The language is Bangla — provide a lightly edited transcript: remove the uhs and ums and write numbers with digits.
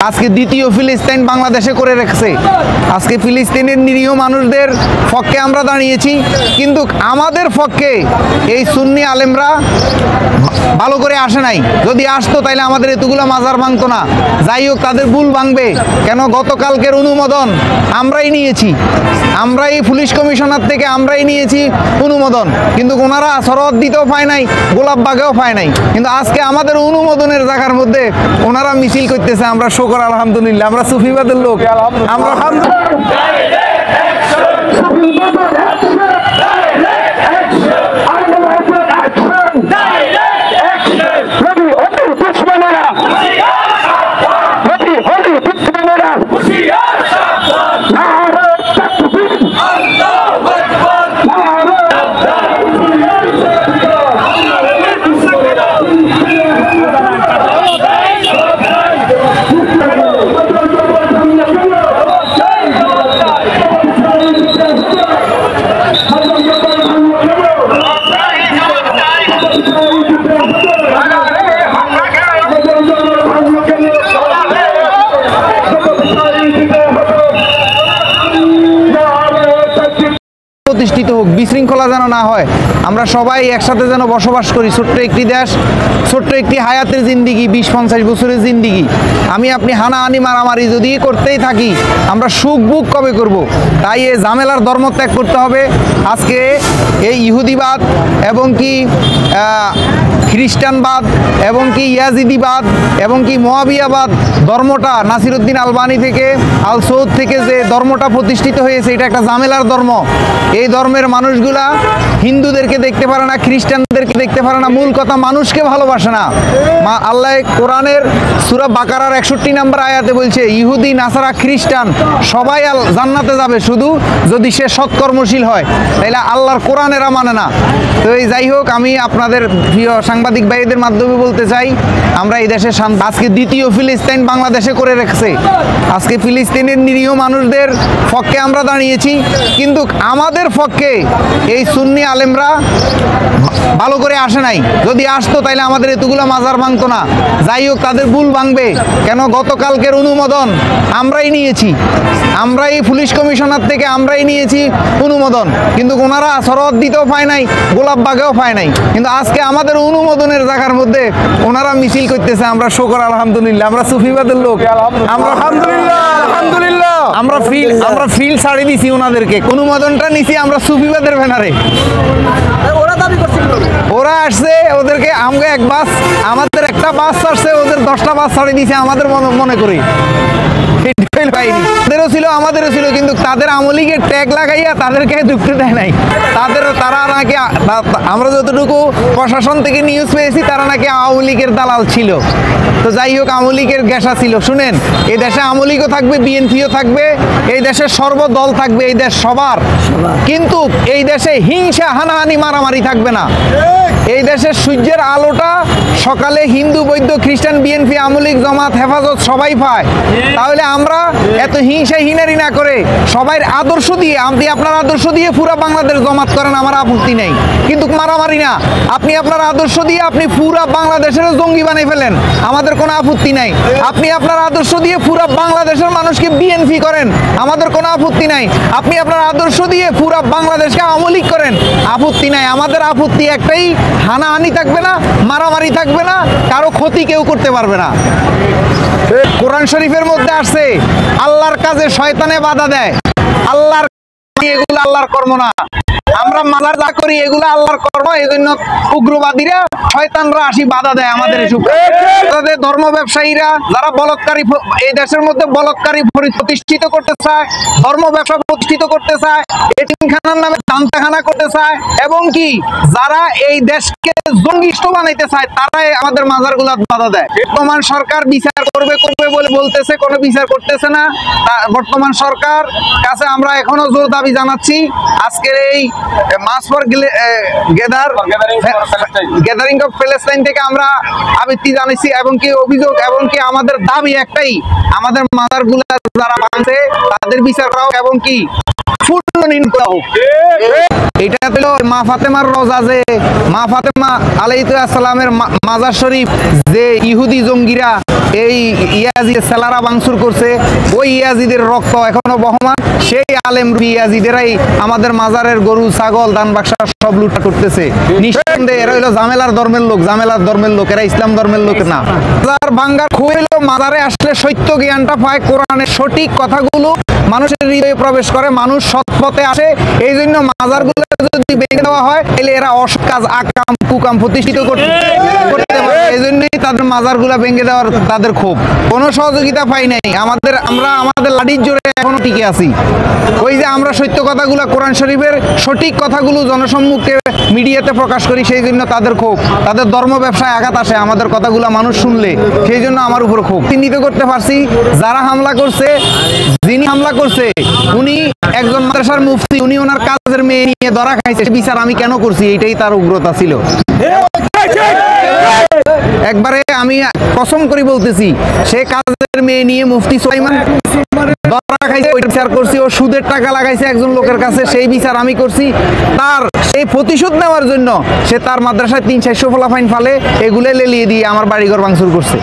আজকে দ্বিতীয় ফিলিস্তিন বাংলাদেশে করে রেখেছে। আজকে ফিলিস্তিনের নিরীহ মানুষদের পক্ষে আমরা দাঁড়িয়েছি, কিন্তু আমাদের পক্ষে এই সুন্নি আলেমরা ভালো করে আসে নাই। যদি আসতো তাহলে আমাদের এতগুলো মাজার ভাঙতো না। যাই হোক, তাদের ভুল ভাঙবে কেন? গতকালকের অনুমোদন আমরাই নিয়েছি, আমরাই পুলিশ কমিশনার থেকে আমরাই নিয়েছি অনুমোদন, কিন্তু ওনারা সরহদ দিতেও পায় নাই, গোলাপবাগেও পায় নাই। কিন্তু আজকে আমাদের অনুমোদনের জায়গার মধ্যে ওনারা মিছিল করতেছে। আমরা শুকর আলহামদুলিল্লাহ, আমরা সুফিবাদের লোক, আমরা প্রতিষ্ঠিত হোক, বিশৃঙ্খলা যেন না হয়, আমরা সবাই একসাথে যেন বসবাস করি। ছোট্ট একটি দেশ, ছোট্ট একটি হায়াতের জিন্দিগি, 20-50 বছরের জিন্দিগি। আমি আপনি হানাহানি মারামারি যদি করতেই থাকি, আমরা সুখ বুক কবে করব? তাই এই ঝামেলার ধর্ম ত্যাগ করতে হবে। আজকে এই ইহুদিবাদ এবং কি খ্রিস্টানবাদ এবং কি ইয়াজিদিবাদ এবং কি মোয়াবিয়াবাদ ধর্মটা নাসিরউদ্দিন আলবানি থেকে, আল সৌদ থেকে যে ধর্মটা প্রতিষ্ঠিত হয়েছে, এটা একটা ঝামেলার ধর্ম। এই ধর্মের মানুষগুলা হিন্দুদেরকে দেখতে পারে না, খ্রিস্টানদেরকে দেখতে পারে না, মূল কথা মানুষকে ভালোবাসে না। আল্লাহ কোরআনের সূরা বাকারার 61 নম্বর আয়াতে বলছে, ইহুদি, নাসারা, খ্রিস্টান সবাই জান্নাতে যাবে শুধু যদি সে সৎকর্মশীল হয়। তাইলে আল্লাহর কোরআন এরা মানে না। তো এই যাই হোক, আমি আপনাদের প্রিয় সাংবাদিক ভাইদের মাধ্যমে বলতে চাই, আমরা এই দেশের আজকে দ্বিতীয় ফিলিস্তিন বাংলাদেশে করে রেখেছে। আজকে ফিলিস্তিনের নিরীহ মানুষদের পক্ষে আমরা দাঁড়িয়েছি, কিন্তু আমাদের পক্ষে এই সুন্নি আলেমরা ভালো করে আসে নাই। যদি আসতো তাহলে আমাদের এতগুলো মাজার ভাঙতো না। যাই হোক, তাদের ভুল ভাঙবে কেন? গতকালকের অনুমোদন আমরাই নিয়েছি, আমরাই পুলিশ কমিশনার থেকে আমরাই নিয়েছি অনুমোদন, কিন্তু ওনারা সরহদ দিতেও পায় নাই, গোলাপবাগেও পায় নাই। কিন্তু আজকে আমাদের অনুমোদনের জায়গার মধ্যে ওনারা মিছিল করতেছে। আমরা শুকর আলহামদুলিল্লাহ, আমরা সুফিবাদের লোক, আমরা আলহামদুলিল্লাহ আলহামদুলিল্লাহ, আমরা ফিল ছাড়ি দিছি ওনাদেরকে, অনুমোদনটা নিছি আমরা সুফিবাদের ব্যানারে। ওরা আসছে, ওদেরকে আমাকে এক বাস, আমাদের একটা বাস ছাড়ছে, ওদের 10টা বাস ছাড়ি দিছে আমাদের মনে করি। আমাদেরও ছিল, কিন্তু তাদের আমলিগের ট্যাগ লাগাইয়া তাদেরকে ঢুকতে দেয় নাই। তারা নাকি, আমরা যতটুকু প্রশাসন থেকে নিউজ পেয়েছি, তারা নাকি আওয়ামী লীগের দালাল ছিল। তো যাই হোক, আওয়ামী লীগের গেসা ছিল। শুনেন, এই দেশে আওয়ামী লীগও থাকবে, বিএনপিও থাকবে, এই দেশে সর্বদল থাকবে, এই দেশ সবার। কিন্তু এই দেশে হিংসা, হানাহানি, মারামারি থাকবে না। এই দেশের সূর্যের আলোটা সকালে হিন্দু, বৌদ্ধ, খ্রিস্টান, বিএনপি, আওয়ামী লীগ, জামাত, হেফাজত সবাই পায়। তাহলে আমরা এত হিংসা হিনারি না করে সবাই আদর্শ দিয়ে, আপনি আপনার আদর্শ দিয়ে পুরা বাংলাদেশ জমাত করেন, আমার আপত্তি নেই, কিন্তু মারামারি না। আপনি আপনার আদর্শ দিয়ে আপনি পুরা বাংলাদেশের জঙ্গি বানিয়ে ফেলেন, আমাদের কোনো আপত্তি নাই। আপনি আপনার আদর্শ দিয়ে পুরা বাংলাদেশের মানুষকে বিএনপি করেন, আমাদের কোনো আপত্তি নাই। আপনি আপনার আদর্শ দিয়ে পুরা বাংলাদেশকে আওয়ামী লীগ করেন, আপত্তি নাই। আমাদের আপত্তি একটাই, হানাহানি থাকবে না, মারামারি থাকবে না, কারো ক্ষতি কেউ করতে পারবে না। কোরআন শরীফের মধ্যে আসছে, আল্লাহর কাজে শয়তানে বাধা দেয়, আল্লাহর এগুলো আল্লাহর কর্ম না। আমরা মাজার যা করি এগুলো আল্লাহর কর্ম, এই জন্য উগ্রবাদীরা, শয়তানরা আসি বাধা দেয় আমাদের এসব। ধর্ম ব্যবসায়ীরা যারা বলৎকারী, এই দেশের মধ্যে বলৎকারী প্রতিষ্ঠিত করতে চায়, ধর্ম ব্যবসা প্রতিষ্ঠিত করতে চায়, এতিমখানার নামে দান্তাখানা করতে চায়, এবং কি যারা এই দেশকে জঙ্গিষ্ট বানাইতে চায়, তারাই আমাদের মাজারগুলো বাধা দেয়। বর্তমান সরকার বিচার করবে বলে বলতেছে, কোনো বিচার করতেছে না। বর্তমান সরকার কাছে আমরা এখনো জোর দাবি জানাচ্ছি। আজকের এই মাস ফর গ্যাদারিং অফ প্যালেস্টাইন থেকে আমরা আবৃত্তি জানাচ্ছি, এবং কি অভিযোগ, এবং কি আমাদের দাবি একটাই, আমাদের মাজারগুলো যারা ভাঙছে তাদের বিচার করা, এবং কি পূর্ণ নিন্দা হোক। এটা ছিল মা ফাতেমার রোজা, যে মা ফাতেমা আলাইহিস সালামের মাজার শরীফ যে ইহুদি জঙ্গিরা এই ইয়াজিদের সেলারা ভাঙচুর করছে, ওই ইয়াজিদের রক্ত এখনো বহমান। সেই আলেম ইয়াজিদেরাই আমাদের মাজারের গরু ছাগল দান বাক্সা সব লুটা করতেছে। নিঃসন্দেহে এরা হইলো ঝামেলার ধর্মের লোক, ঝামেলার ধর্মের লোক, এরা ইসলাম ধর্মের লোক না। মাজার ভাঙ্গার খুঁইলো, মাজারে আসলে সত্য জ্ঞানটা পায়, কোরআনের সঠিক কথাগুলো মানুষের হৃদয়ে প্রবেশ করে, মানুষ সৎ পথে আসে। এই জন্য মাজারগুলো যদি ভেঙে দেওয়া হয় তাহলে এরা অসৎ কাজ, আকাম কুকাম প্রতিষ্ঠিত করতে পারে। এই জন্যই তাদের মাজারগুলো ভেঙে দেওয়ার তাদের ক্ষোভ। কোনো সহযোগিতা পাই নাই। আমরা আমাদের লাঠির জোরে এখনো টিকে আছি। ওই যে আমরা সত্য কথাগুলো, কোরআন শরীফের সঠিক কথাগুলো জনসম্মুখে মিডিয়াতে প্রকাশ করি, সেই জন্য তাদের ক্ষোভ। তাদের ধর্ম ব্যবসায় আঘাত আসে আমাদের কথাগুলো মানুষ শুনলে, সেই জন্য আমার উপর ক্ষোভ। চিহ্নিত করতে পারছি যারা হামলা করছে, যিনি হামলা করছে উনি একজন মাদ্রাসার মুফতি, উনি ওনার কাজের মেয়ে নিয়ে ধরা খাইছে। বিচার আমি কেন করছি, এইটাই তার উগ্রতা ছিল। একবারে আমি কসম করে বলতেছি, সে কাজের মেয়ে নিয়ে মুফতি সুলাইমান ধরা খাইছে, ওইটা বিচার করছি। ও সুদের টাকা লাগাইছে একজন লোকের কাছে, সেই বিচার আমি করছি। তার সেই প্রতিশোধ নেওয়ার জন্য সে তার মাদ্রাসায় 300-400 ফলাফাইন ফালে এগুলো লেলিয়ে দিয়ে আমার বাড়িঘর ভাঙচুর করছে।